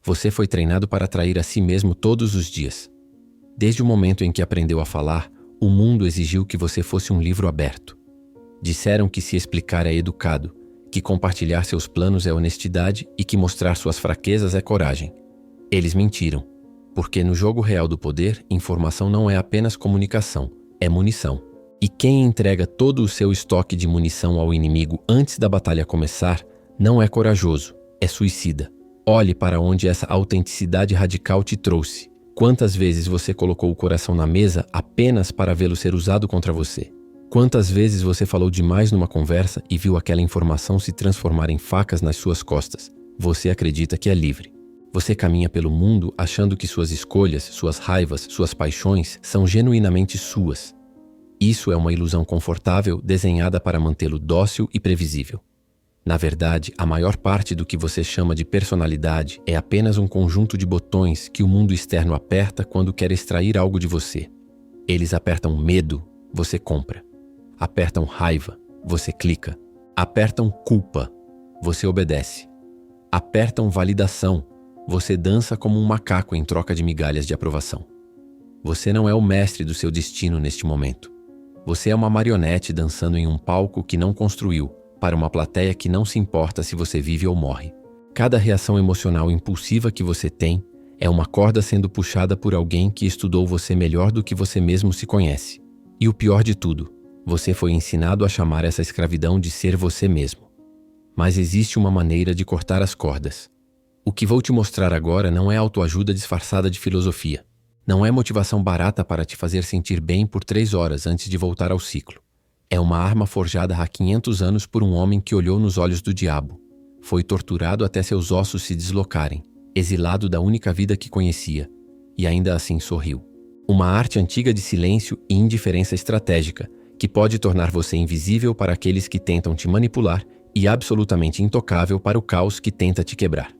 Você foi treinado para atrair a si mesmo todos os dias. Desde o momento em que aprendeu a falar, o mundo exigiu que você fosse um livro aberto. Disseram que se explicar é educado, que compartilhar seus planos é honestidade e que mostrar suas fraquezas é coragem. Eles mentiram, porque no jogo real do poder, informação não é apenas comunicação, é munição. E quem entrega todo o seu estoque de munição ao inimigo antes da batalha começar, não é corajoso, é suicida. Olhe para onde essa autenticidade radical te trouxe. Quantas vezes você colocou o coração na mesa apenas para vê-lo ser usado contra você? Quantas vezes você falou demais numa conversa e viu aquela informação se transformar em facas nas suas costas? Você acredita que é livre. Você caminha pelo mundo achando que suas escolhas, suas raivas, suas paixões são genuinamente suas. Isso é uma ilusão confortável desenhada para mantê-lo dócil e previsível. Na verdade, a maior parte do que você chama de personalidade é apenas um conjunto de botões que o mundo externo aperta quando quer extrair algo de você. Eles apertam medo, você compra. Apertam raiva, você clica. Apertam culpa, você obedece. Apertam validação, você dança como um macaco em troca de migalhas de aprovação. Você não é o mestre do seu destino neste momento. Você é uma marionete dançando em um palco que não construiu, para uma plateia que não se importa se você vive ou morre. Cada reação emocional impulsiva que você tem é uma corda sendo puxada por alguém que estudou você melhor do que você mesmo se conhece. E o pior de tudo, você foi ensinado a chamar essa escravidão de ser você mesmo. Mas existe uma maneira de cortar as cordas. O que vou te mostrar agora não é autoajuda disfarçada de filosofia. Não é motivação barata para te fazer sentir bem por 3 horas antes de voltar ao ciclo. É uma arma forjada há 500 anos por um homem que olhou nos olhos do diabo. Foi torturado até seus ossos se deslocarem, exilado da única vida que conhecia, e ainda assim sorriu. Uma arte antiga de silêncio e indiferença estratégica, que pode tornar você invisível para aqueles que tentam te manipular e absolutamente intocável para o caos que tenta te quebrar.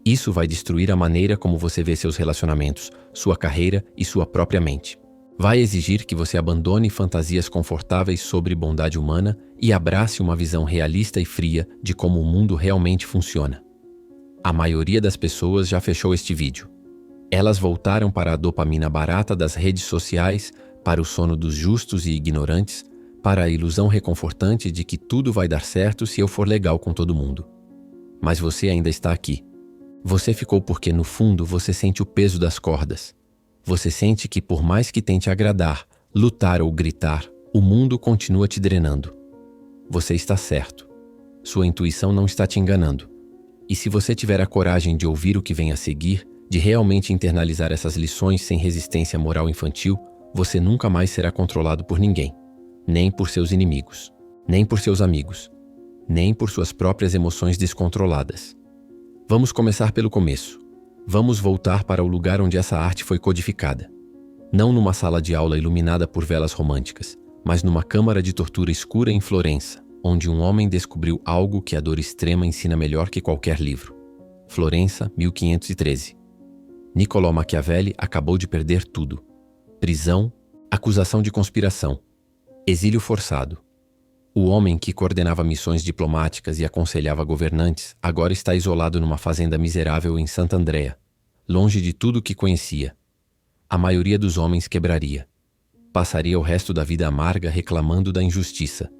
Isso vai destruir a maneira como você vê seus relacionamentos, sua carreira e sua própria mente. Vai exigir que você abandone fantasias confortáveis sobre bondade humana e abrace uma visão realista e fria de como o mundo realmente funciona. A maioria das pessoas já fechou este vídeo. Elas voltaram para a dopamina barata das redes sociais, para o sono dos justos e ignorantes, para a ilusão reconfortante de que tudo vai dar certo se eu for legal com todo mundo. Mas você ainda está aqui. Você ficou porque, no fundo, você sente o peso das cordas. Você sente que, por mais que tente agradar, lutar ou gritar, o mundo continua te drenando. Você está certo. Sua intuição não está te enganando. E se você tiver a coragem de ouvir o que vem a seguir, de realmente internalizar essas lições sem resistência moral infantil, você nunca mais será controlado por ninguém. Nem por seus inimigos. Nem por seus amigos. Nem por suas próprias emoções descontroladas. Vamos começar pelo começo. Vamos voltar para o lugar onde essa arte foi codificada. Não numa sala de aula iluminada por velas românticas, mas numa câmara de tortura escura em Florença, onde um homem descobriu algo que a dor extrema ensina melhor que qualquer livro. Florença, 1513. Niccolò Machiavelli acabou de perder tudo. Prisão, acusação de conspiração, exílio forçado. O homem que coordenava missões diplomáticas e aconselhava governantes agora está isolado numa fazenda miserável em Sant'Andrea, longe de tudo o que conhecia. A maioria dos homens quebraria. Passaria o resto da vida amarga reclamando da injustiça.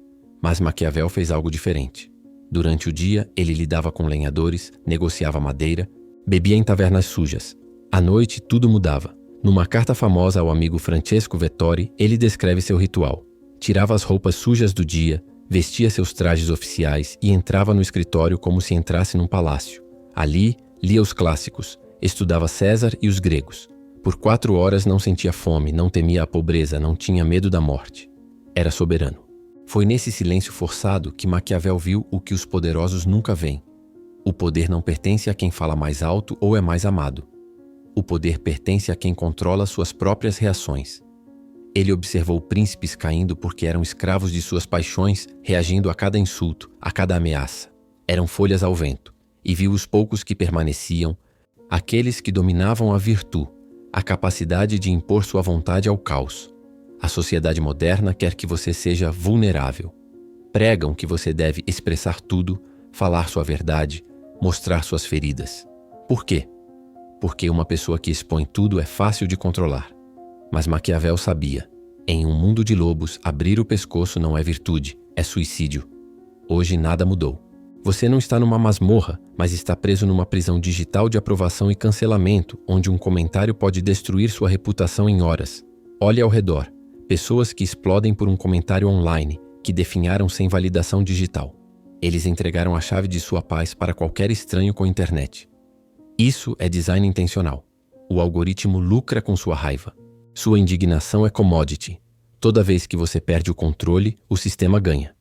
Mas Maquiavel fez algo diferente. Durante o dia, ele lidava com lenhadores, negociava madeira, bebia em tavernas sujas. À noite, tudo mudava. Numa carta famosa ao amigo Francesco Vettori, ele descreve seu ritual. Tirava as roupas sujas do dia, vestia seus trajes oficiais e entrava no escritório como se entrasse num palácio. Ali, lia os clássicos, estudava César e os gregos. Por 4 horas não sentia fome, não temia a pobreza, não tinha medo da morte. Era soberano. Foi nesse silêncio forçado que Maquiavel viu o que os poderosos nunca veem. O poder não pertence a quem fala mais alto ou é mais amado. O poder pertence a quem controla suas próprias reações. Ele observou príncipes caindo porque eram escravos de suas paixões, reagindo a cada insulto, a cada ameaça. Eram folhas ao vento, e viu os poucos que permaneciam, aqueles que dominavam a virtude, a capacidade de impor sua vontade ao caos. A sociedade moderna quer que você seja vulnerável. Pregam que você deve expressar tudo, falar sua verdade, mostrar suas feridas. Por quê? Porque uma pessoa que expõe tudo é fácil de controlar. Mas Maquiavel sabia: em um mundo de lobos, abrir o pescoço não é virtude, é suicídio. Hoje nada mudou. Você não está numa masmorra, mas está preso numa prisão digital de aprovação e cancelamento, onde um comentário pode destruir sua reputação em horas. Olhe ao redor. Pessoas que explodem por um comentário online, que definharam sem validação digital. Eles entregaram a chave de sua paz para qualquer estranho com a internet. Isso é design intencional. O algoritmo lucra com sua raiva. Sua indignação é commodity. Toda vez que você perde o controle, o sistema ganha.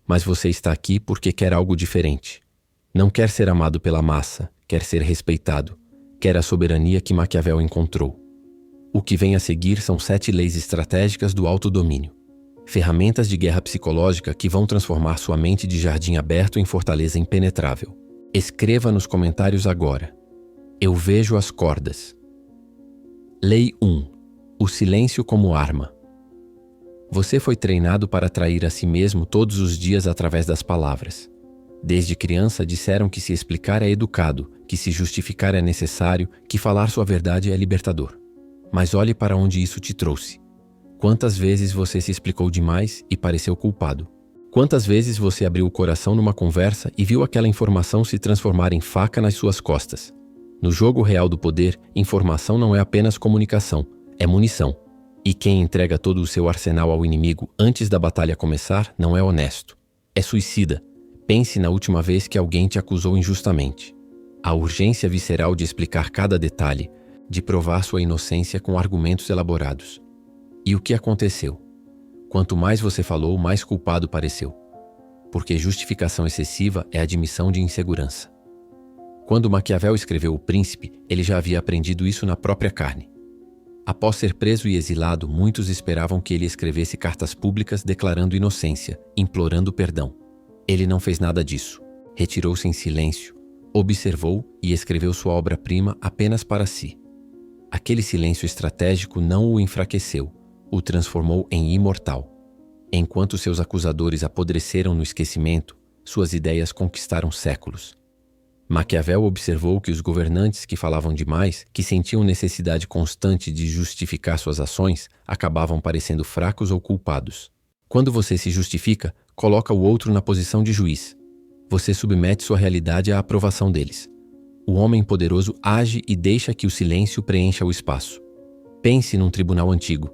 Mas você está aqui porque quer algo diferente. Não quer ser amado pela massa, quer ser respeitado, quer a soberania que Maquiavel encontrou. O que vem a seguir são 7 leis estratégicas do autodomínio. Ferramentas de guerra psicológica que vão transformar sua mente de jardim aberto em fortaleza impenetrável. Escreva nos comentários agora. Eu vejo as cordas. Lei 1. O silêncio como arma. Você foi treinado para atrair a si mesmo todos os dias através das palavras. Desde criança disseram que se explicar é educado, que se justificar é necessário, que falar sua verdade é libertador. Mas olhe para onde isso te trouxe. Quantas vezes você se explicou demais e pareceu culpado? Quantas vezes você abriu o coração numa conversa e viu aquela informação se transformar em faca nas suas costas? No jogo real do poder, informação não é apenas comunicação, é munição. E quem entrega todo o seu arsenal ao inimigo antes da batalha começar não é honesto. É suicida. Pense na última vez que alguém te acusou injustamente. A urgência visceral de explicar cada detalhe, de provar sua inocência com argumentos elaborados. E o que aconteceu? Quanto mais você falou, mais culpado pareceu. Porque justificação excessiva é admissão de insegurança. Quando Maquiavel escreveu O Príncipe, ele já havia aprendido isso na própria carne. Após ser preso e exilado, muitos esperavam que ele escrevesse cartas públicas declarando inocência, implorando perdão. Ele não fez nada disso. Retirou-se em silêncio, observou e escreveu sua obra-prima apenas para si. Aquele silêncio estratégico não o enfraqueceu, o transformou em imortal. Enquanto seus acusadores apodreceram no esquecimento, suas ideias conquistaram séculos. Maquiavel observou que os governantes que falavam demais, que sentiam necessidade constante de justificar suas ações, acabavam parecendo fracos ou culpados. Quando você se justifica, coloca o outro na posição de juiz. Você submete sua realidade à aprovação deles. O homem poderoso age e deixa que o silêncio preencha o espaço. Pense num tribunal antigo.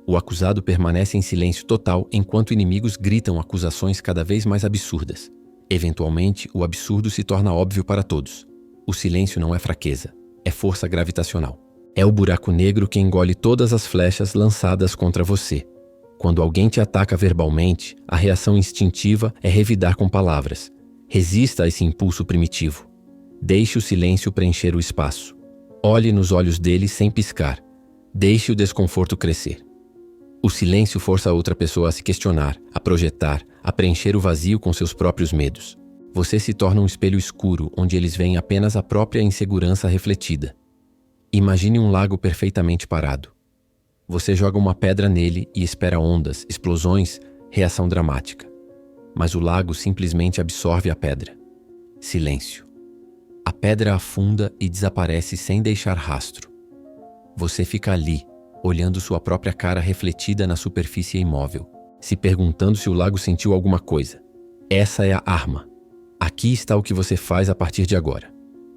O acusado permanece em silêncio total enquanto inimigos gritam acusações cada vez mais absurdas. Eventualmente, o absurdo se torna óbvio para todos. O silêncio não é fraqueza, é força gravitacional. É o buraco negro que engole todas as flechas lançadas contra você. Quando alguém te ataca verbalmente, a reação instintiva é revidar com palavras. Resista a esse impulso primitivo. Deixe o silêncio preencher o espaço. Olhe nos olhos dele sem piscar. Deixe o desconforto crescer. O silêncio força a outra pessoa a se questionar, a projetar, a preencher o vazio com seus próprios medos. Você se torna um espelho escuro onde eles veem apenas a própria insegurança refletida. Imagine um lago perfeitamente parado. Você joga uma pedra nele e espera ondas, explosões, reação dramática. Mas o lago simplesmente absorve a pedra. Silêncio. A pedra afunda e desaparece sem deixar rastro. Você fica ali, olhando sua própria cara refletida na superfície imóvel, se perguntando se o lago sentiu alguma coisa. Essa é a arma. Aqui está o que você faz a partir de agora.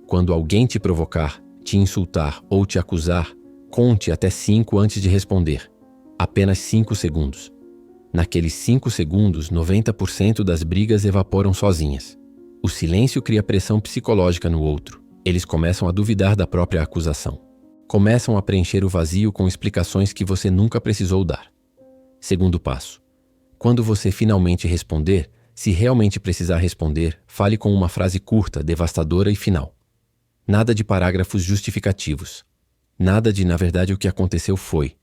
Quando alguém te provocar, te insultar ou te acusar, conte até 5 antes de responder. Apenas 5 segundos. Naqueles 5 segundos, 90% das brigas evaporam sozinhas. O silêncio cria pressão psicológica no outro. Eles começam a duvidar da própria acusação. Começam a preencher o vazio com explicações que você nunca precisou dar. Segundo passo. Quando você finalmente responder, se realmente precisar responder, fale com uma frase curta, devastadora e final. Nada de parágrafos justificativos. Nada de na verdade o que aconteceu foi.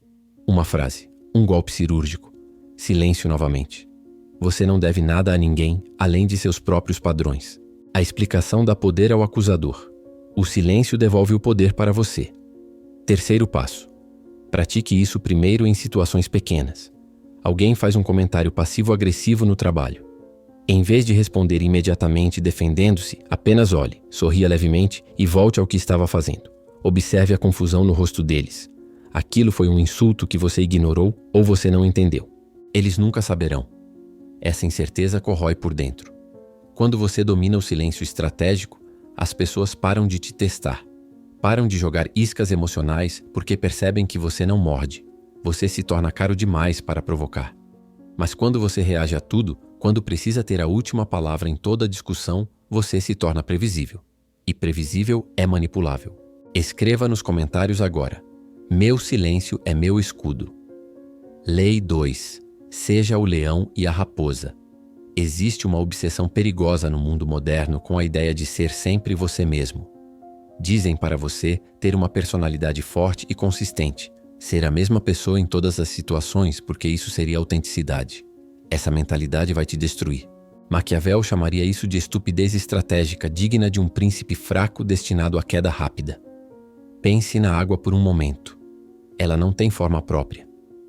Uma frase. Um golpe cirúrgico. Silêncio novamente. Você não deve nada a ninguém, além de seus próprios padrões. A explicação dá poder ao acusador. O silêncio devolve o poder para você. Terceiro passo. Pratique isso primeiro em situações pequenas. Alguém faz um comentário passivo-agressivo no trabalho. Em vez de responder imediatamente defendendo-se, apenas olhe, sorria levemente e volte ao que estava fazendo. Observe a confusão no rosto deles. Aquilo foi um insulto que você ignorou ou você não entendeu. Eles nunca saberão. Essa incerteza corrói por dentro. Quando você domina o silêncio estratégico, as pessoas param de te testar. Param de jogar iscas emocionais porque percebem que você não morde. Você se torna caro demais para provocar. Mas quando você reage a tudo, quando precisa ter a última palavra em toda discussão, você se torna previsível. E previsível é manipulável. Escreva nos comentários agora. Meu silêncio é meu escudo. Lei 2. Seja o leão e a raposa. Existe uma obsessão perigosa no mundo moderno com a ideia de ser sempre você mesmo. Dizem para você ter uma personalidade forte e consistente, ser a mesma pessoa em todas as situações porque isso seria autenticidade. Essa mentalidade vai te destruir. Maquiavel chamaria isso de estupidez estratégica digna de um príncipe fraco destinado à queda rápida. Pense na água por um momento. Ela não tem forma própria.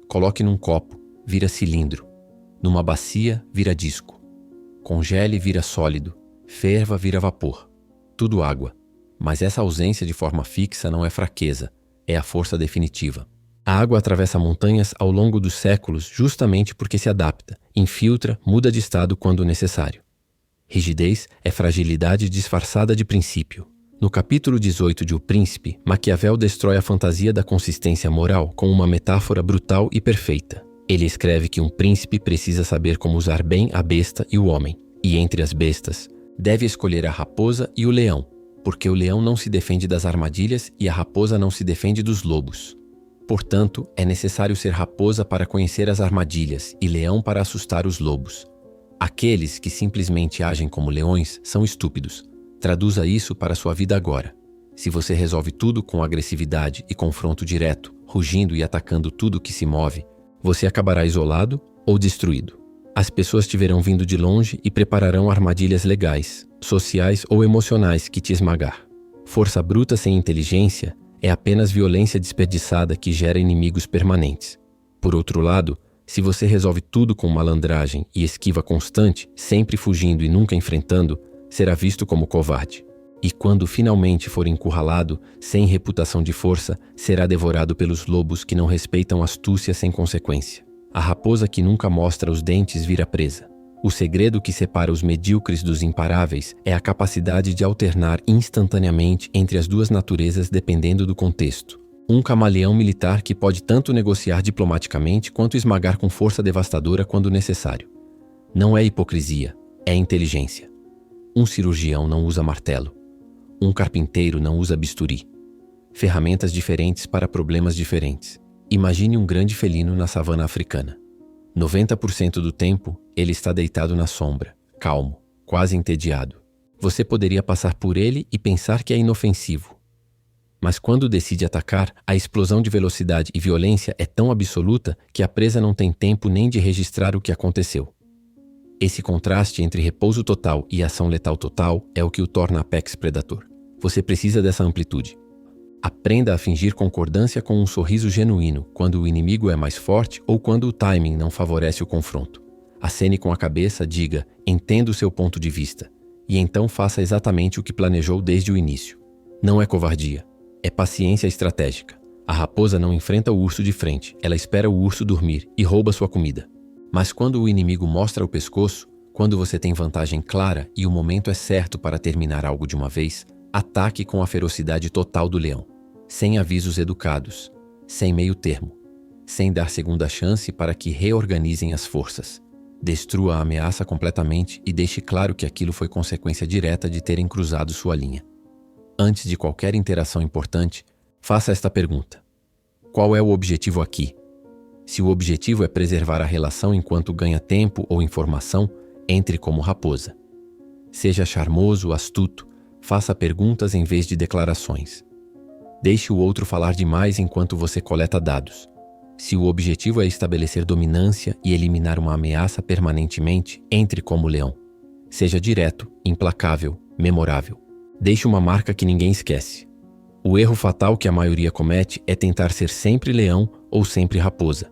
Coloque num copo, vira cilindro. Numa bacia, vira disco. Congele, vira sólido. Ferva, vira vapor. Tudo água. Mas essa ausência de forma fixa não é fraqueza, é a força definitiva. A água atravessa montanhas ao longo dos séculos justamente porque se adapta, infiltra, muda de estado quando necessário. Rigidez é fragilidade disfarçada de princípio. No capítulo 18 de O Príncipe, Maquiavel destrói a fantasia da consistência moral com uma metáfora brutal e perfeita. Ele escreve que um príncipe precisa saber como usar bem a besta e o homem, e entre as bestas, deve escolher a raposa e o leão, porque o leão não se defende das armadilhas e a raposa não se defende dos lobos. Portanto, é necessário ser raposa para conhecer as armadilhas e leão para assustar os lobos. Aqueles que simplesmente agem como leões são estúpidos. Traduza isso para sua vida agora. Se você resolve tudo com agressividade e confronto direto, rugindo e atacando tudo que se move, você acabará isolado ou destruído. As pessoas te verão vindo de longe e prepararão armadilhas legais, sociais ou emocionais que te esmagar. Força bruta sem inteligência é apenas violência desperdiçada que gera inimigos permanentes. Por outro lado, se você resolve tudo com malandragem e esquiva constante, sempre fugindo e nunca enfrentando, será visto como covarde. E quando finalmente for encurralado, sem reputação de força, será devorado pelos lobos que não respeitam astúcia sem consequência. A raposa que nunca mostra os dentes vira presa. O segredo que separa os medíocres dos imparáveis é a capacidade de alternar instantaneamente entre as duas naturezas dependendo do contexto. Um camaleão militar que pode tanto negociar diplomaticamente quanto esmagar com força devastadora quando necessário. Não é hipocrisia, é inteligência. Um cirurgião não usa martelo. Um carpinteiro não usa bisturi. Ferramentas diferentes para problemas diferentes. Imagine um grande felino na savana africana. 90% do tempo, ele está deitado na sombra, calmo, quase entediado. Você poderia passar por ele e pensar que é inofensivo. Mas quando decide atacar, a explosão de velocidade e violência é tão absoluta que a presa não tem tempo nem de registrar o que aconteceu. Esse contraste entre repouso total e ação letal total é o que o torna apex predator. Você precisa dessa amplitude. Aprenda a fingir concordância com um sorriso genuíno quando o inimigo é mais forte ou quando o timing não favorece o confronto. Acene com a cabeça, diga, entendo o seu ponto de vista, e então faça exatamente o que planejou desde o início. Não é covardia, é paciência estratégica. A raposa não enfrenta o urso de frente, ela espera o urso dormir e rouba sua comida. Mas quando o inimigo mostra o pescoço, quando você tem vantagem clara e o momento é certo para terminar algo de uma vez, ataque com a ferocidade total do leão, sem avisos educados, sem meio termo, sem dar segunda chance para que reorganizem as forças. Destrua a ameaça completamente e deixe claro que aquilo foi consequência direta de terem cruzado sua linha. Antes de qualquer interação importante, faça esta pergunta: qual é o objetivo aqui? Se o objetivo é preservar a relação enquanto ganha tempo ou informação, entre como raposa. Seja charmoso, astuto, faça perguntas em vez de declarações. Deixe o outro falar demais enquanto você coleta dados. Se o objetivo é estabelecer dominância e eliminar uma ameaça permanentemente, entre como leão. Seja direto, implacável, memorável. Deixe uma marca que ninguém esquece. O erro fatal que a maioria comete é tentar ser sempre leão ou sempre raposa.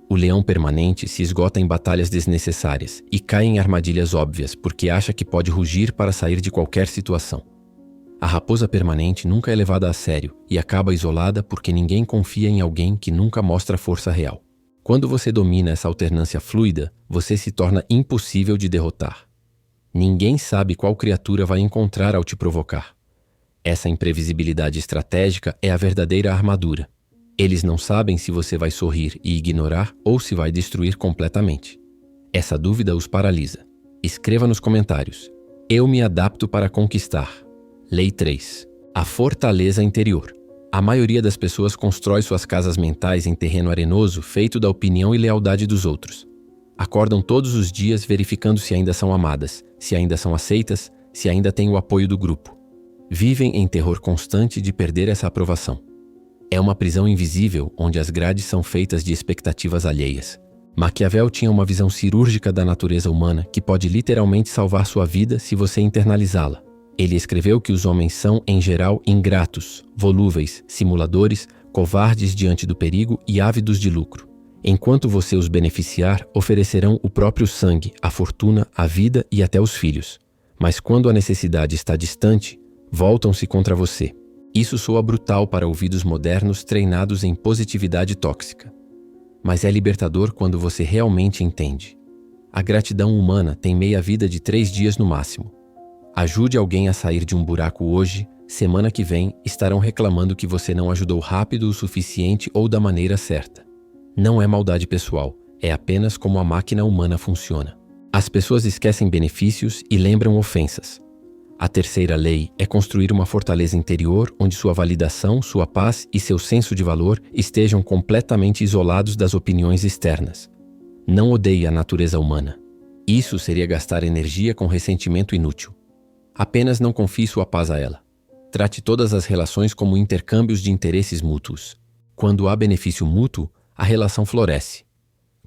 O leão permanente se esgota em batalhas desnecessárias e cai em armadilhas óbvias porque acha que pode rugir para sair de qualquer situação. A raposa permanente nunca é levada a sério e acaba isolada porque ninguém confia em alguém que nunca mostra força real. Quando você domina essa alternância fluida, você se torna impossível de derrotar. Ninguém sabe qual criatura vai encontrar ao te provocar. Essa imprevisibilidade estratégica é a verdadeira armadura. Eles não sabem se você vai sorrir e ignorar ou se vai destruir completamente. Essa dúvida os paralisa. Escreva nos comentários. Eu me adapto para conquistar. Lei 3. A fortaleza interior. A maioria das pessoas constrói suas casas mentais em terreno arenoso feito da opinião e lealdade dos outros. Acordam todos os dias verificando se ainda são amadas, se ainda são aceitas, se ainda têm o apoio do grupo. Vivem em terror constante de perder essa aprovação. É uma prisão invisível onde as grades são feitas de expectativas alheias. Maquiavel tinha uma visão cirúrgica da natureza humana que pode literalmente salvar sua vida se você internalizá-la. Ele escreveu que os homens são, em geral, ingratos, volúveis, simuladores, covardes diante do perigo e ávidos de lucro. Enquanto você os beneficiar, oferecerão o próprio sangue, a fortuna, a vida e até os filhos. Mas quando a necessidade está distante, voltam-se contra você. Isso soa brutal para ouvidos modernos treinados em positividade tóxica. Mas é libertador quando você realmente entende. A gratidão humana tem meia-vida de 3 dias no máximo. Ajude alguém a sair de um buraco hoje, semana que vem estarão reclamando que você não ajudou rápido o suficiente ou da maneira certa. Não é maldade pessoal, é apenas como a máquina humana funciona. As pessoas esquecem benefícios e lembram ofensas. A terceira lei é construir uma fortaleza interior onde sua validação, sua paz e seu senso de valor estejam completamente isolados das opiniões externas. Não odeie a natureza humana. Isso seria gastar energia com ressentimento inútil. Apenas não confie sua paz a ela. Trate todas as relações como intercâmbios de interesses mútuos. Quando há benefício mútuo, a relação floresce.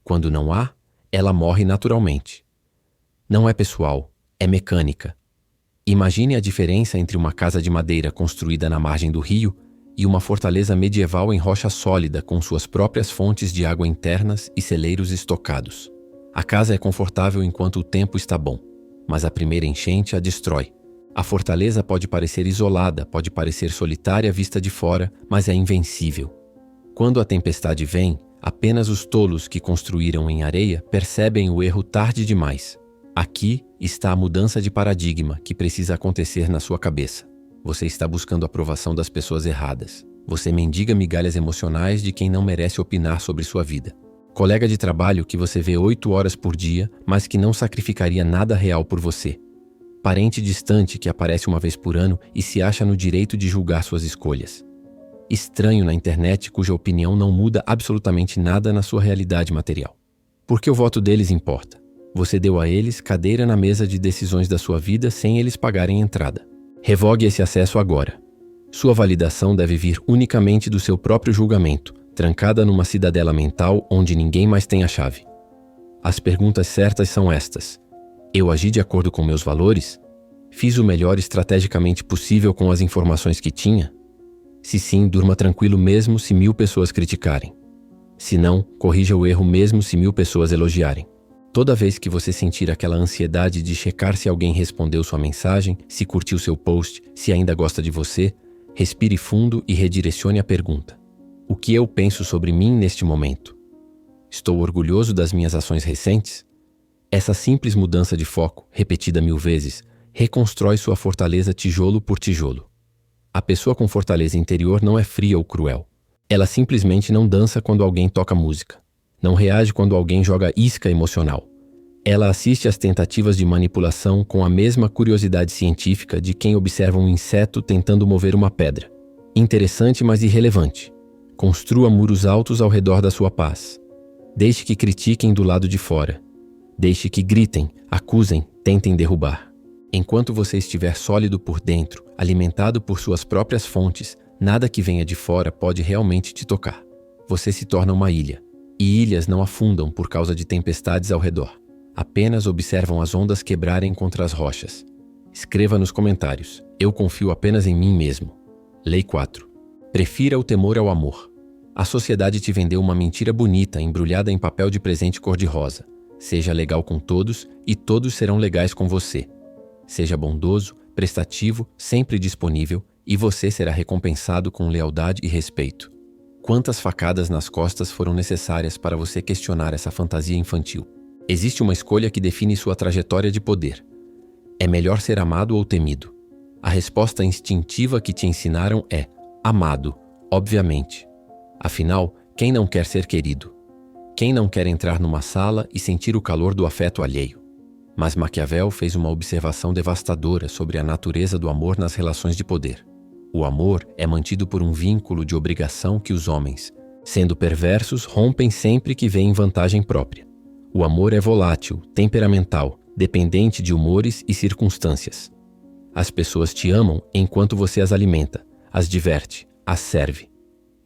Quando não há, ela morre naturalmente. Não é pessoal, é mecânica. Imagine a diferença entre uma casa de madeira construída na margem do rio e uma fortaleza medieval em rocha sólida com suas próprias fontes de água internas e celeiros estocados. A casa é confortável enquanto o tempo está bom, mas a primeira enchente a destrói. A fortaleza pode parecer isolada, pode parecer solitária vista de fora, mas é invencível. Quando a tempestade vem, apenas os tolos que construíram em areia percebem o erro tarde demais. Aqui está a mudança de paradigma que precisa acontecer na sua cabeça. Você está buscando a aprovação das pessoas erradas. Você mendiga migalhas emocionais de quem não merece opinar sobre sua vida. Colega de trabalho que você vê 8 horas por dia, mas que não sacrificaria nada real por você. Parente distante que aparece uma vez por ano e se acha no direito de julgar suas escolhas. Estranho na internet cuja opinião não muda absolutamente nada na sua realidade material. Porque o voto deles importa. Você deu a eles cadeira na mesa de decisões da sua vida sem eles pagarem entrada. Revogue esse acesso agora. Sua validação deve vir unicamente do seu próprio julgamento, trancada numa cidadela mental onde ninguém mais tem a chave. As perguntas certas são estas. Eu agi de acordo com meus valores? Fiz o melhor estrategicamente possível com as informações que tinha? Se sim, durma tranquilo mesmo se 1000 pessoas criticarem. Se não, corrija o erro mesmo se 1000 pessoas elogiarem. Toda vez que você sentir aquela ansiedade de checar se alguém respondeu sua mensagem, se curtiu seu post, se ainda gosta de você, respire fundo e redirecione a pergunta. O que eu penso sobre mim neste momento? Estou orgulhoso das minhas ações recentes? Essa simples mudança de foco, repetida 1000 vezes, reconstrói sua fortaleza tijolo por tijolo. A pessoa com fortaleza interior não é fria ou cruel. Ela simplesmente não dança quando alguém toca música. Não reage quando alguém joga isca emocional. Ela assiste às tentativas de manipulação com a mesma curiosidade científica de quem observa um inseto tentando mover uma pedra. Interessante, mas irrelevante. Construa muros altos ao redor da sua paz. Deixe que critiquem do lado de fora. Deixe que gritem, acusem, tentem derrubar. Enquanto você estiver sólido por dentro, alimentado por suas próprias fontes, nada que venha de fora pode realmente te tocar. Você se torna uma ilha. E ilhas não afundam por causa de tempestades ao redor. Apenas observam as ondas quebrarem contra as rochas. Escreva nos comentários. Eu confio apenas em mim mesmo. Lei 4. Prefira o temor ao amor. A sociedade te vendeu uma mentira bonita, embrulhada em papel de presente cor-de-rosa. Seja legal com todos e todos serão legais com você. Seja bondoso, prestativo, sempre disponível e você será recompensado com lealdade e respeito. Quantas facadas nas costas foram necessárias para você questionar essa fantasia infantil? Existe uma escolha que define sua trajetória de poder. É melhor ser amado ou temido? A resposta instintiva que te ensinaram é amado, obviamente. Afinal, quem não quer ser querido? Quem não quer entrar numa sala e sentir o calor do afeto alheio? Mas Maquiavel fez uma observação devastadora sobre a natureza do amor nas relações de poder. O amor é mantido por um vínculo de obrigação que os homens, sendo perversos, rompem sempre que veem vantagem própria. O amor é volátil, temperamental, dependente de humores e circunstâncias. As pessoas te amam enquanto você as alimenta, as diverte, as serve.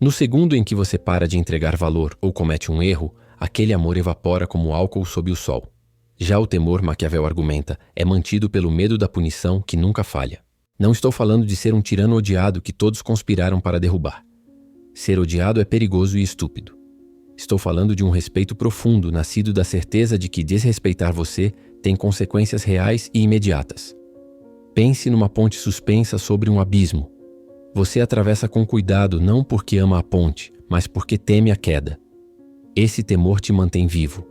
No segundo em que você para de entregar valor ou comete um erro, aquele amor evapora como álcool sob o sol. Já o temor, Maquiavel argumenta, é mantido pelo medo da punição que nunca falha. Não estou falando de ser um tirano odiado que todos conspiraram para derrubar. Ser odiado é perigoso e estúpido. Estou falando de um respeito profundo, nascido da certeza de que desrespeitar você tem consequências reais e imediatas. Pense numa ponte suspensa sobre um abismo. Você atravessa com cuidado não porque ama a ponte, mas porque teme a queda. Esse temor te mantém vivo.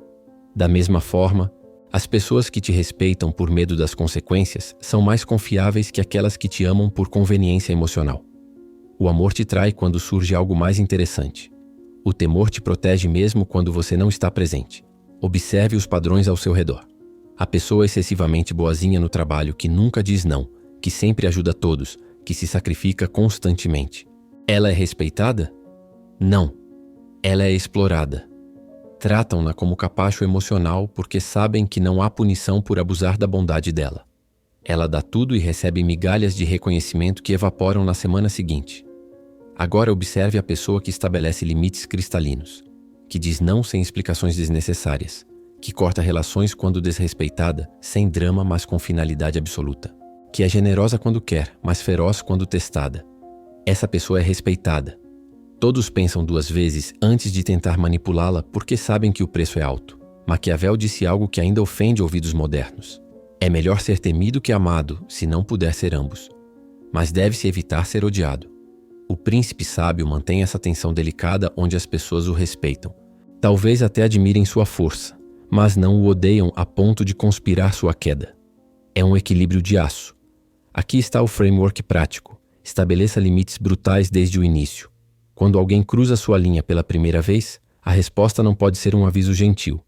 Da mesma forma, as pessoas que te respeitam por medo das consequências são mais confiáveis que aquelas que te amam por conveniência emocional. O amor te trai quando surge algo mais interessante. O temor te protege mesmo quando você não está presente. Observe os padrões ao seu redor. A pessoa excessivamente boazinha no trabalho que nunca diz não, que sempre ajuda todos, que se sacrifica constantemente. Ela é respeitada? Não. Ela é explorada. Tratam-na como capacho emocional porque sabem que não há punição por abusar da bondade dela. Ela dá tudo e recebe migalhas de reconhecimento que evaporam na semana seguinte. Agora observe a pessoa que estabelece limites cristalinos, que diz não sem explicações desnecessárias, que corta relações quando desrespeitada, sem drama mas com finalidade absoluta, que é generosa quando quer, mas feroz quando testada. Essa pessoa é respeitada. Todos pensam duas vezes antes de tentar manipulá-la porque sabem que o preço é alto. Maquiavel disse algo que ainda ofende ouvidos modernos. É melhor ser temido que amado, se não puder ser ambos. Mas deve-se evitar ser odiado. O príncipe sábio mantém essa tensão delicada onde as pessoas o respeitam. Talvez até admirem sua força, mas não o odeiam a ponto de conspirar sua queda. É um equilíbrio de aço. Aqui está o framework prático. Estabeleça limites brutais desde o início. Quando alguém cruza sua linha pela primeira vez, a resposta não pode ser um aviso gentil.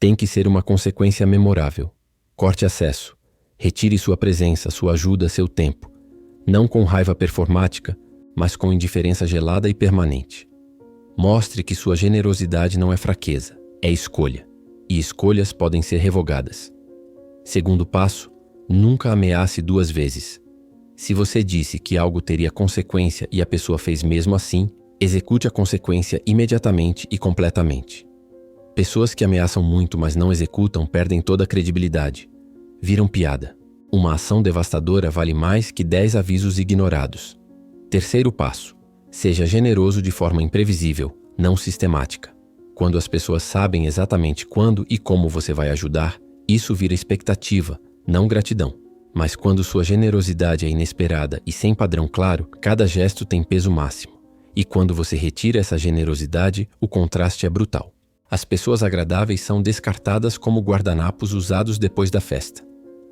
Tem que ser uma consequência memorável. Corte acesso. Retire sua presença, sua ajuda, seu tempo. Não com raiva performática, mas com indiferença gelada e permanente. Mostre que sua generosidade não é fraqueza, é escolha. E escolhas podem ser revogadas. Segundo passo, nunca ameace duas vezes. Se você disse que algo teria consequência e a pessoa fez mesmo assim, execute a consequência imediatamente e completamente. Pessoas que ameaçam muito mas não executam perdem toda a credibilidade. Viram piada. Uma ação devastadora vale mais que 10 avisos ignorados. Terceiro passo. Seja generoso de forma imprevisível, não sistemática. Quando as pessoas sabem exatamente quando e como você vai ajudar, isso vira expectativa, não gratidão. Mas quando sua generosidade é inesperada e sem padrão claro, cada gesto tem peso máximo. E quando você retira essa generosidade, o contraste é brutal. As pessoas agradáveis são descartadas como guardanapos usados depois da festa.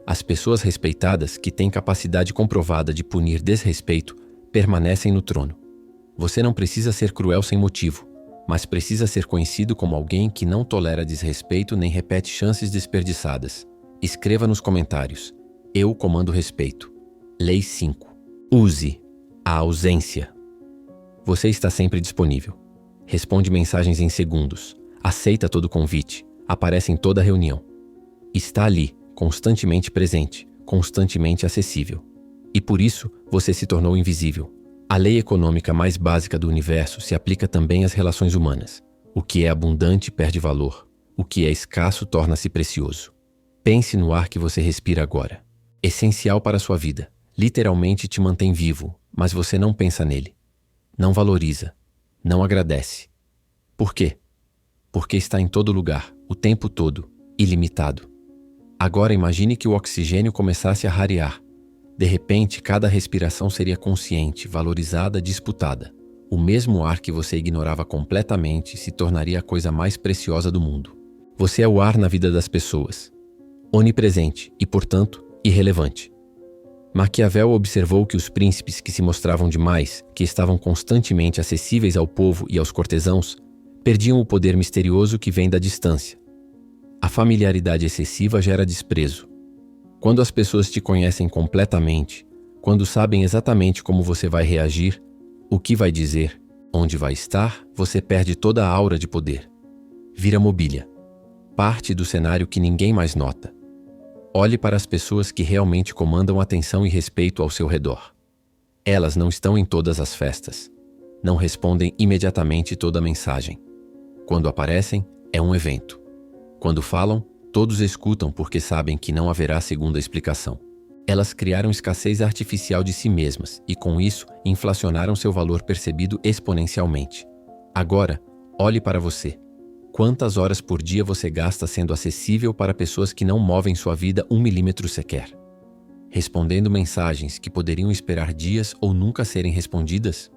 As pessoas respeitadas, que têm capacidade comprovada de punir desrespeito, permanecem no trono. Você não precisa ser cruel sem motivo, mas precisa ser conhecido como alguém que não tolera desrespeito nem repete chances desperdiçadas. Escreva nos comentários. Eu comando respeito. Lei 5. Use a ausência. Você está sempre disponível. Responde mensagens em segundos. Aceita todo convite. Aparece em toda reunião. Está ali, constantemente presente, constantemente acessível. E por isso, você se tornou invisível. A lei econômica mais básica do universo se aplica também às relações humanas. O que é abundante perde valor. O que é escasso torna-se precioso. Pense no ar que você respira agora. Essencial para a sua vida. Literalmente te mantém vivo, mas você não pensa nele. Não valoriza. Não agradece. Por quê? Porque está em todo lugar, o tempo todo, ilimitado. Agora imagine que o oxigênio começasse a rarear. De repente, cada respiração seria consciente, valorizada, disputada. O mesmo ar que você ignorava completamente se tornaria a coisa mais preciosa do mundo. Você é o ar na vida das pessoas. Onipresente e, portanto, irrelevante. Maquiavel observou que os príncipes que se mostravam demais, que estavam constantemente acessíveis ao povo e aos cortesãos, perdiam o poder misterioso que vem da distância. A familiaridade excessiva gera desprezo. Quando as pessoas te conhecem completamente, quando sabem exatamente como você vai reagir, o que vai dizer, onde vai estar, você perde toda a aura de poder. Vira mobília. Parte do cenário que ninguém mais nota. Olhe para as pessoas que realmente comandam atenção e respeito ao seu redor. Elas não estão em todas as festas. Não respondem imediatamente toda a mensagem. Quando aparecem, é um evento. Quando falam, todos escutam porque sabem que não haverá segunda explicação. Elas criaram escassez artificial de si mesmas e, com isso, inflacionaram seu valor percebido exponencialmente. Agora, olhe para você. Quantas horas por dia você gasta sendo acessível para pessoas que não movem sua vida 1 milímetro sequer? Respondendo mensagens que poderiam esperar dias ou nunca serem respondidas?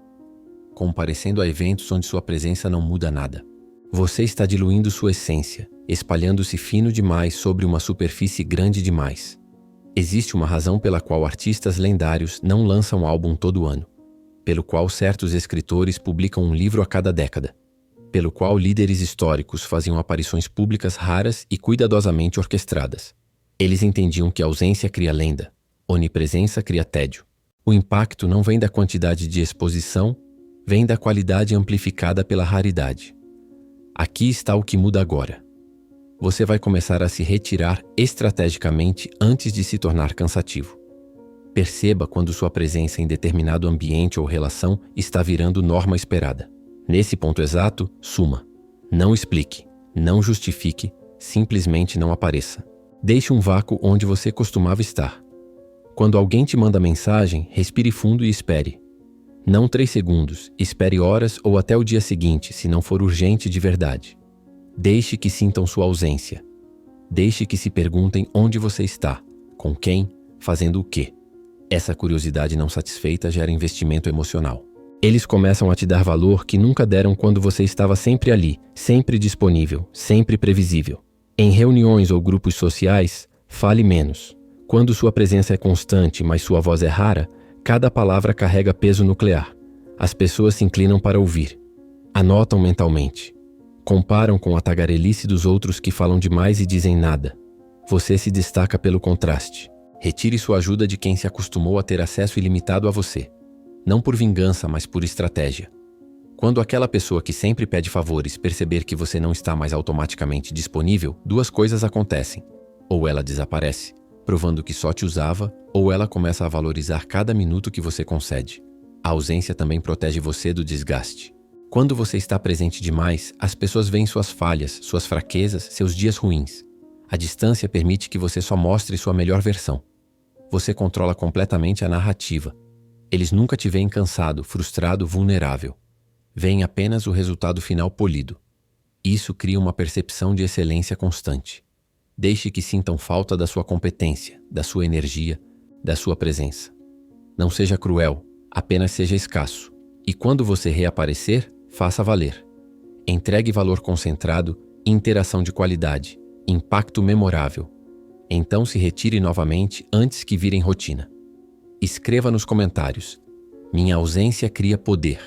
Comparecendo a eventos onde sua presença não muda nada? Você está diluindo sua essência, espalhando-se fino demais sobre uma superfície grande demais. Existe uma razão pela qual artistas lendários não lançam álbum todo ano, pelo qual certos escritores publicam um livro a cada década, pelo qual líderes históricos faziam aparições públicas raras e cuidadosamente orquestradas. Eles entendiam que a ausência cria lenda, onipresença cria tédio. O impacto não vem da quantidade de exposição, vem da qualidade amplificada pela raridade. Aqui está o que muda agora. Você vai começar a se retirar estrategicamente antes de se tornar cansativo. Perceba quando sua presença em determinado ambiente ou relação está virando norma esperada. Nesse ponto exato, suma. Não explique, não justifique, simplesmente não apareça. Deixe um vácuo onde você costumava estar. Quando alguém te manda mensagem, respire fundo e espere. Não 3 segundos, espere horas ou até o dia seguinte, se não for urgente de verdade. Deixe que sintam sua ausência. Deixe que se perguntem onde você está, com quem, fazendo o quê. Essa curiosidade não satisfeita gera investimento emocional. Eles começam a te dar valor que nunca deram quando você estava sempre ali, sempre disponível, sempre previsível. Em reuniões ou grupos sociais, fale menos. Quando sua presença é constante, mas sua voz é rara, cada palavra carrega peso nuclear. As pessoas se inclinam para ouvir. Anotam mentalmente. Comparam com a tagarelice dos outros que falam demais e dizem nada. Você se destaca pelo contraste. Retire sua ajuda de quem se acostumou a ter acesso ilimitado a você. Não por vingança, mas por estratégia. Quando aquela pessoa que sempre pede favores perceber que você não está mais automaticamente disponível, 2 coisas acontecem. Ou ela desaparece, provando que só te usava, ou ela começa a valorizar cada minuto que você concede. A ausência também protege você do desgaste. Quando você está presente demais, as pessoas veem suas falhas, suas fraquezas, seus dias ruins. A distância permite que você só mostre sua melhor versão. Você controla completamente a narrativa. Eles nunca te veem cansado, frustrado, vulnerável. Veem apenas o resultado final polido. Isso cria uma percepção de excelência constante. Deixe que sintam falta da sua competência, da sua energia, da sua presença. Não seja cruel, apenas seja escasso. E quando você reaparecer, faça valer. Entregue valor concentrado, interação de qualidade, impacto memorável. Então se retire novamente antes que virem rotina. Escreva nos comentários: minha ausência cria poder.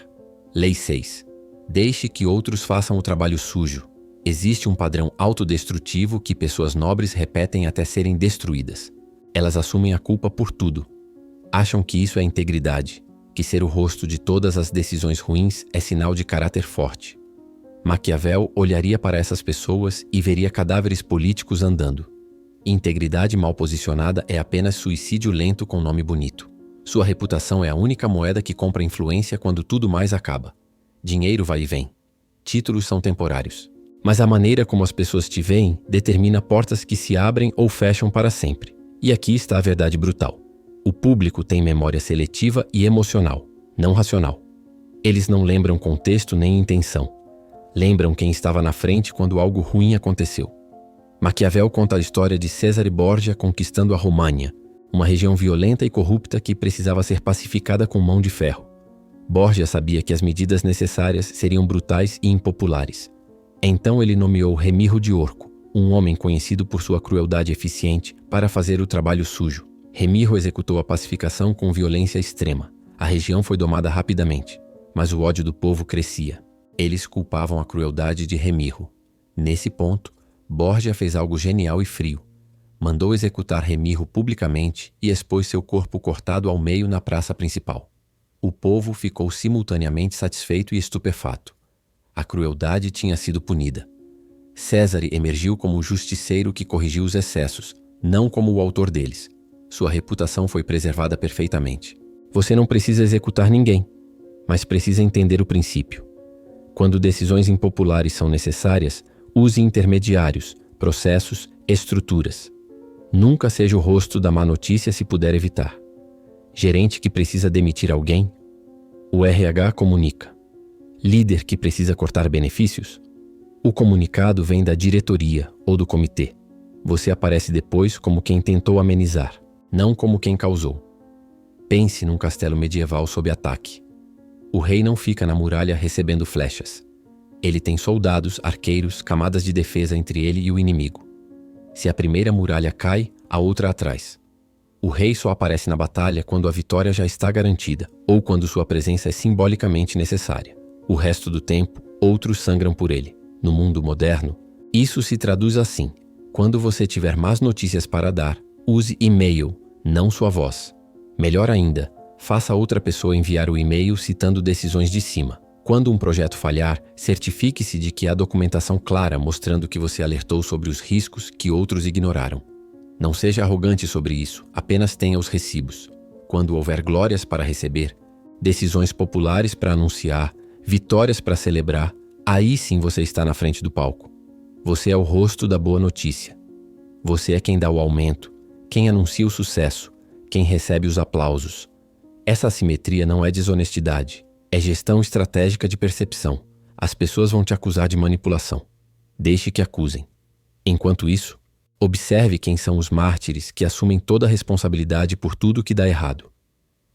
Lei 6. Deixe que outros façam o trabalho sujo. Existe um padrão autodestrutivo que pessoas nobres repetem até serem destruídas. Elas assumem a culpa por tudo. Acham que isso é integridade, que ser o rosto de todas as decisões ruins é sinal de caráter forte. Maquiavel olharia para essas pessoas e veria cadáveres políticos andando. Integridade mal posicionada é apenas suicídio lento com nome bonito. Sua reputação é a única moeda que compra influência quando tudo mais acaba. Dinheiro vai e vem. Títulos são temporários. Mas a maneira como as pessoas te veem determina portas que se abrem ou fecham para sempre. E aqui está a verdade brutal. O público tem memória seletiva e emocional, não racional. Eles não lembram contexto nem intenção. Lembram quem estava na frente quando algo ruim aconteceu. Maquiavel conta a história de Cesare Borgia conquistando a România, uma região violenta e corrupta que precisava ser pacificada com mão de ferro. Borgia sabia que as medidas necessárias seriam brutais e impopulares. Então ele nomeou Remiro de Orco, um homem conhecido por sua crueldade eficiente, para fazer o trabalho sujo. Remiro executou a pacificação com violência extrema. A região foi domada rapidamente, mas o ódio do povo crescia. Eles culpavam a crueldade de Remiro. Nesse ponto, Borgia fez algo genial e frio. Mandou executar Remiro publicamente e expôs seu corpo cortado ao meio na praça principal. O povo ficou simultaneamente satisfeito e estupefato. A crueldade tinha sido punida. César emergiu como o justiceiro que corrigiu os excessos, não como o autor deles. Sua reputação foi preservada perfeitamente. Você não precisa executar ninguém, mas precisa entender o princípio. Quando decisões impopulares são necessárias, use intermediários, processos, estruturas. Nunca seja o rosto da má notícia se puder evitar. Gerente que precisa demitir alguém? O RH comunica. Líder que precisa cortar benefícios? O comunicado vem da diretoria ou do comitê. Você aparece depois como quem tentou amenizar, não como quem causou. Pense num castelo medieval sob ataque. O rei não fica na muralha recebendo flechas. Ele tem soldados, arqueiros, camadas de defesa entre ele e o inimigo. Se a primeira muralha cai, a outra atrás. O rei só aparece na batalha quando a vitória já está garantida ou quando sua presença é simbolicamente necessária. O resto do tempo, outros sangram por ele. No mundo moderno, isso se traduz assim: quando você tiver más notícias para dar, use e-mail, não sua voz. Melhor ainda, faça outra pessoa enviar o e-mail citando decisões de cima. Quando um projeto falhar, certifique-se de que há documentação clara mostrando que você alertou sobre os riscos que outros ignoraram. Não seja arrogante sobre isso, apenas tenha os recibos. Quando houver glórias para receber, decisões populares para anunciar, vitórias para celebrar, aí sim você está na frente do palco. Você é o rosto da boa notícia. Você é quem dá o aumento, quem anuncia o sucesso, quem recebe os aplausos. Essa assimetria não é desonestidade, é gestão estratégica de percepção. As pessoas vão te acusar de manipulação. Deixe que acusem. Enquanto isso, observe quem são os mártires que assumem toda a responsabilidade por tudo que dá errado.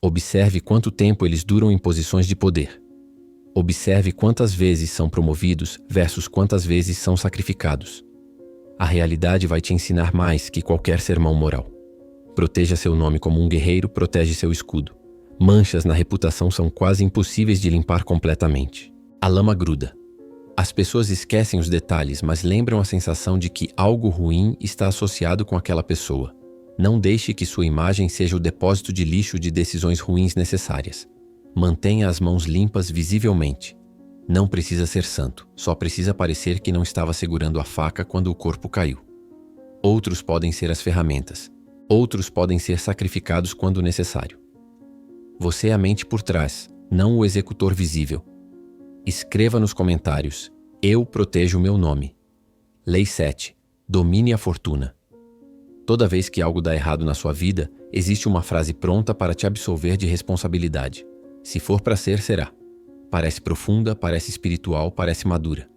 Observe quanto tempo eles duram em posições de poder. Observe quantas vezes são promovidos versus quantas vezes são sacrificados. A realidade vai te ensinar mais que qualquer sermão moral. Proteja seu nome como um guerreiro protege seu escudo. Manchas na reputação são quase impossíveis de limpar completamente. A lama gruda. As pessoas esquecem os detalhes, mas lembram a sensação de que algo ruim está associado com aquela pessoa. Não deixe que sua imagem seja o depósito de lixo de decisões ruins necessárias. Mantenha as mãos limpas visivelmente. Não precisa ser santo, só precisa parecer que não estava segurando a faca quando o corpo caiu. Outros podem ser as ferramentas. Outros podem ser sacrificados quando necessário. Você é a mente por trás, não o executor visível. Escreva nos comentários: eu protejo o meu nome. Lei 7. Domine a fortuna. Toda vez que algo dá errado na sua vida, existe uma frase pronta para te absolver de responsabilidade. Se for para ser, será. Parece profunda, parece espiritual, parece madura.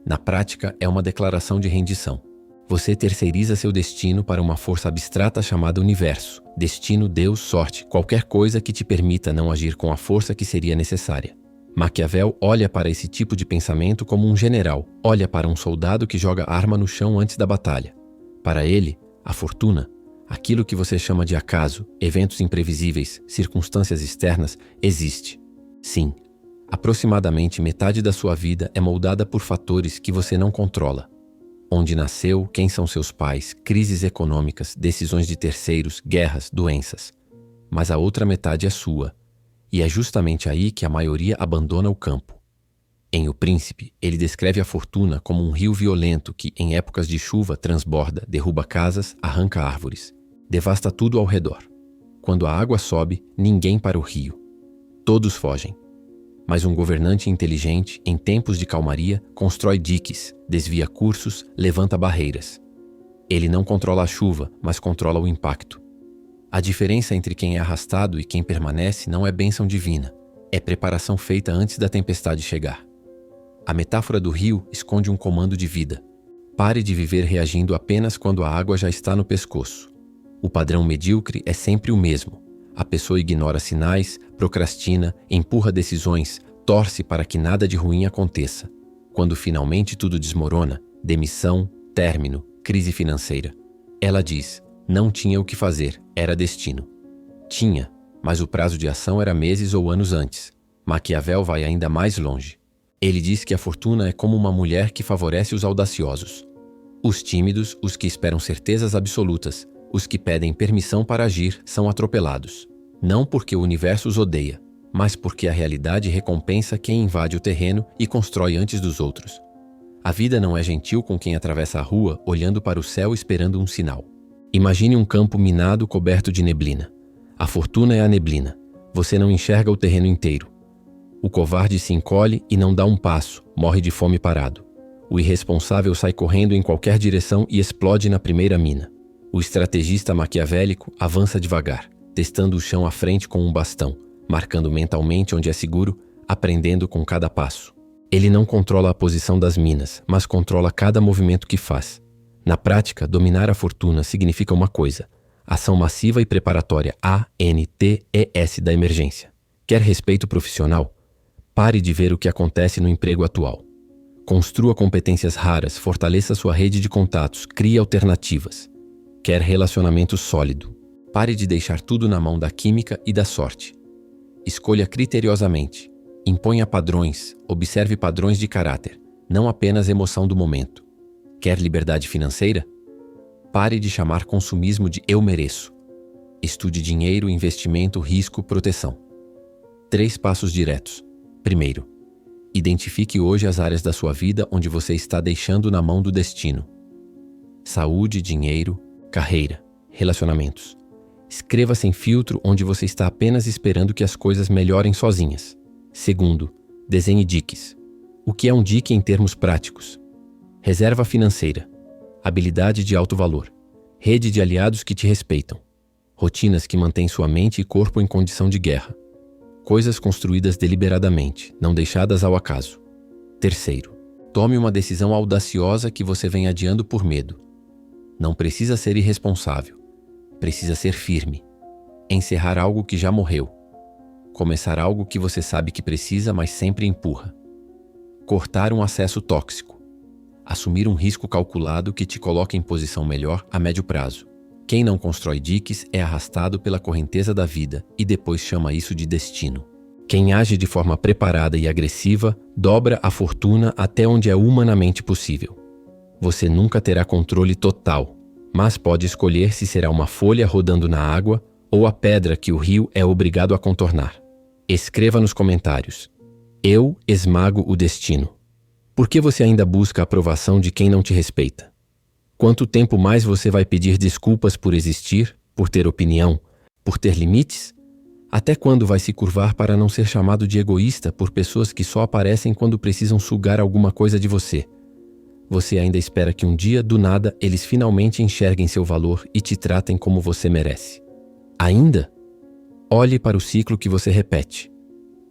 Na prática, é uma declaração de rendição. Você terceiriza seu destino para uma força abstrata chamada universo. Destino, Deus, sorte, qualquer coisa que te permita não agir com a força que seria necessária. Maquiavel olha para esse tipo de pensamento como um general olha para um soldado que joga arma no chão antes da batalha. Para ele, a fortuna, aquilo que você chama de acaso, eventos imprevisíveis, circunstâncias externas, existe. Sim, aproximadamente metade da sua vida é moldada por fatores que você não controla. Onde nasceu, quem são seus pais, crises econômicas, decisões de terceiros, guerras, doenças. Mas a outra metade é sua. E é justamente aí que a maioria abandona o campo. Em O Príncipe, ele descreve a fortuna como um rio violento que, em épocas de chuva, transborda, derruba casas, arranca árvores, devasta tudo ao redor. Quando a água sobe, ninguém para o rio. Todos fogem. Mas um governante inteligente, em tempos de calmaria, constrói diques, desvia cursos, levanta barreiras. Ele não controla a chuva, mas controla o impacto. A diferença entre quem é arrastado e quem permanece não é bênção divina, É preparação feita antes da tempestade chegar. A metáfora do rio esconde um comando de vida. Pare de viver reagindo apenas quando a água já está no pescoço. O padrão medíocre é sempre o mesmo. A pessoa ignora sinais, procrastina, empurra decisões, torce para que nada de ruim aconteça. Quando finalmente tudo desmorona, demissão, término, crise financeira. Ela diz, não tinha o que fazer, era destino. Tinha, mas o prazo de ação era meses ou anos antes. Maquiavel vai ainda mais longe. Ele diz que a fortuna é como uma mulher que favorece os audaciosos. Os tímidos, os que esperam certezas absolutas, os que pedem permissão para agir, são atropelados. Não porque o universo os odeia, mas porque a realidade recompensa quem invade o terreno e constrói antes dos outros. A vida não é gentil com quem atravessa a rua olhando para o céu esperando um sinal. Imagine um campo minado coberto de neblina. A fortuna é a neblina. Você não enxerga o terreno inteiro. O covarde se encolhe e não dá um passo, morre de fome parado. O irresponsável sai correndo em qualquer direção e explode na primeira mina. O estrategista maquiavélico avança devagar, testando o chão à frente com um bastão, marcando mentalmente onde é seguro, aprendendo com cada passo. Ele não controla a posição das minas, mas controla cada movimento que faz. Na prática, dominar a fortuna significa uma coisa: ação massiva e preparatória ANTES da emergência. Quer respeito profissional? Pare de ver o que acontece no emprego atual. Construa competências raras, fortaleça sua rede de contatos, crie alternativas. Quer relacionamento sólido? Pare de deixar tudo na mão da química e da sorte. Escolha criteriosamente. Imponha padrões, observe padrões de caráter, não apenas emoção do momento. Quer liberdade financeira? Pare de chamar consumismo de eu mereço. Estude dinheiro, investimento, risco, proteção. 3 passos diretos. Primeiro, identifique hoje as áreas da sua vida onde você está deixando na mão do destino. Saúde, dinheiro, carreira, relacionamentos. Escreva sem filtro onde você está apenas esperando que as coisas melhorem sozinhas. Segundo, desenhe diques. O que é um dique em termos práticos? Reserva financeira, habilidade de alto valor, rede de aliados que te respeitam, rotinas que mantêm sua mente e corpo em condição de guerra. Coisas construídas deliberadamente, não deixadas ao acaso. Terceiro, tome uma decisão audaciosa que você vem adiando por medo. Não precisa ser irresponsável. Precisa ser firme. Encerrar algo que já morreu. Começar algo que você sabe que precisa, mas sempre empurra. Cortar um acesso tóxico. Assumir um risco calculado que te coloca em posição melhor a médio prazo. Quem não constrói diques é arrastado pela correnteza da vida e depois chama isso de destino. Quem age de forma preparada e agressiva dobra a fortuna até onde é humanamente possível. Você nunca terá controle total, mas pode escolher se será uma folha rodando na água ou a pedra que o rio é obrigado a contornar. Escreva nos comentários: eu esmago o destino. Por que você ainda busca a aprovação de quem não te respeita? Quanto tempo mais você vai pedir desculpas por existir, por ter opinião, por ter limites? Até quando vai se curvar para não ser chamado de egoísta por pessoas que só aparecem quando precisam sugar alguma coisa de você? Você ainda espera que um dia, do nada, eles finalmente enxerguem seu valor e te tratem como você merece. Ainda? Olhe para o ciclo que você repete.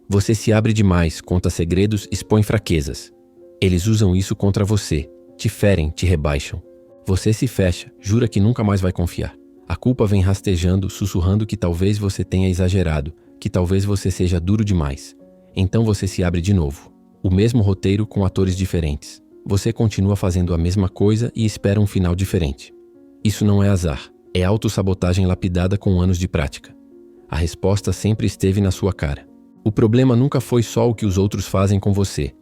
Você se abre demais, conta segredos, expõe fraquezas. Eles usam isso contra você, te ferem, te rebaixam. Você se fecha, jura que nunca mais vai confiar. A culpa vem rastejando, sussurrando que talvez você tenha exagerado, que talvez você seja duro demais. Então você se abre de novo. O mesmo roteiro com atores diferentes. Você continua fazendo a mesma coisa e espera um final diferente. Isso não é azar, é autossabotagem lapidada com anos de prática. A resposta sempre esteve na sua cara. O problema nunca foi só o que os outros fazem com você.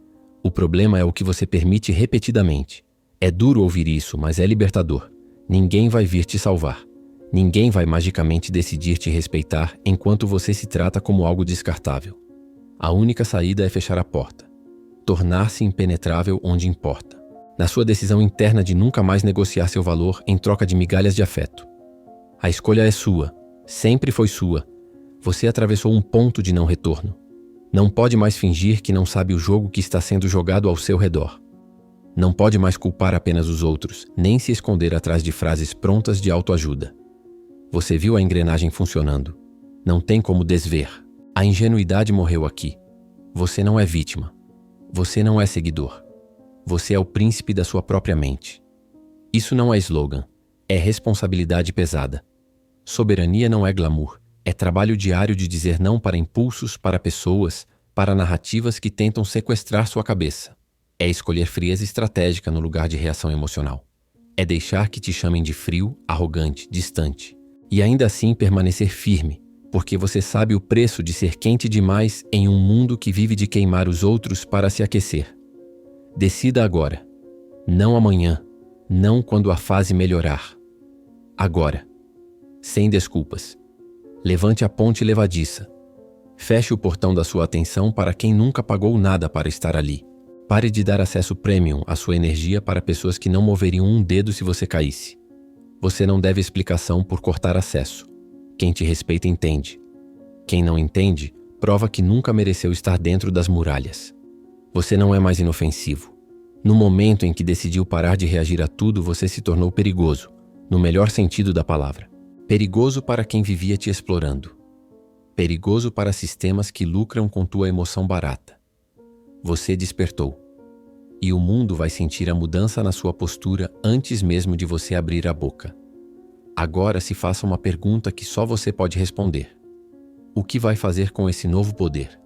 O problema é o que você permite repetidamente. É duro ouvir isso, mas é libertador. Ninguém vai vir te salvar. Ninguém vai magicamente decidir te respeitar enquanto você se trata como algo descartável. A única saída é fechar a porta. Tornar-se impenetrável onde importa. Na sua decisão interna de nunca mais negociar seu valor em troca de migalhas de afeto. A escolha é sua. Sempre foi sua. Você atravessou um ponto de não retorno. Não pode mais fingir que não sabe o jogo que está sendo jogado ao seu redor. Não pode mais culpar apenas os outros, nem se esconder atrás de frases prontas de autoajuda. Você viu a engrenagem funcionando. Não tem como desver. A ingenuidade morreu aqui. Você não é vítima. Você não é seguidor. Você é o príncipe da sua própria mente. Isso não é slogan. É responsabilidade pesada. Soberania não é glamour. É trabalho diário de dizer não para impulsos, para pessoas, para narrativas que tentam sequestrar sua cabeça. É escolher frieza estratégica no lugar de reação emocional. É deixar que te chamem de frio, arrogante, distante. E ainda assim permanecer firme, porque você sabe o preço de ser quente demais em um mundo que vive de queimar os outros para se aquecer. Decida agora. Não amanhã. Não quando a fase melhorar. Agora. Sem desculpas. Levante a ponte levadiça. Feche o portão da sua atenção para quem nunca pagou nada para estar ali. Pare de dar acesso premium à sua energia para pessoas que não moveriam um dedo se você caísse. Você não deve explicação por cortar acesso. Quem te respeita entende. Quem não entende, prova que nunca mereceu estar dentro das muralhas. Você não é mais inofensivo. No momento em que decidiu parar de reagir a tudo, você se tornou perigoso, no melhor sentido da palavra. Perigoso para quem vivia te explorando. Perigoso para sistemas que lucram com tua emoção barata. Você despertou. E o mundo vai sentir a mudança na sua postura antes mesmo de você abrir a boca. Agora se faça uma pergunta que só você pode responder. O que vai fazer com esse novo poder?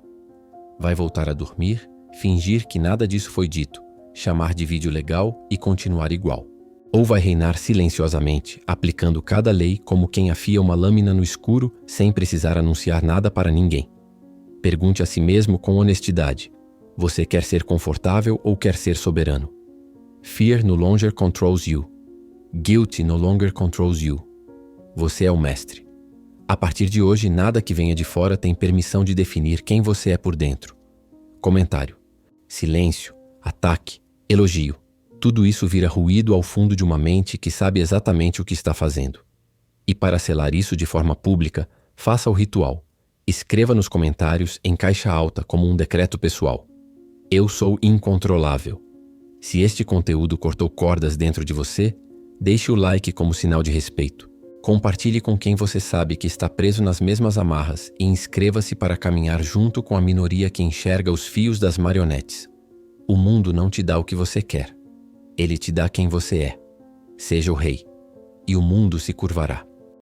Vai voltar a dormir, fingir que nada disso foi dito, chamar de vídeo legal e continuar igual? Ou vai reinar silenciosamente, aplicando cada lei como quem afia uma lâmina no escuro sem precisar anunciar nada para ninguém? Pergunte a si mesmo com honestidade. Você quer ser confortável ou quer ser soberano? Fear no longer controls you. Guilty no longer controls you. Você é o mestre. A partir de hoje, nada que venha de fora tem permissão de definir quem você é por dentro. Comentário. Silêncio, ataque, elogio. Tudo isso vira ruído ao fundo de uma mente que sabe exatamente o que está fazendo. E para selar isso de forma pública, faça o ritual. Escreva nos comentários em caixa alta como um decreto pessoal. Eu sou incontrolável. Se este conteúdo cortou cordas dentro de você, deixe o like como sinal de respeito. Compartilhe com quem você sabe que está preso nas mesmas amarras e inscreva-se para caminhar junto com a minoria que enxerga os fios das marionetes. O mundo não te dá o que você quer. Ele te dá quem você é. Seja o rei. E o mundo se curvará.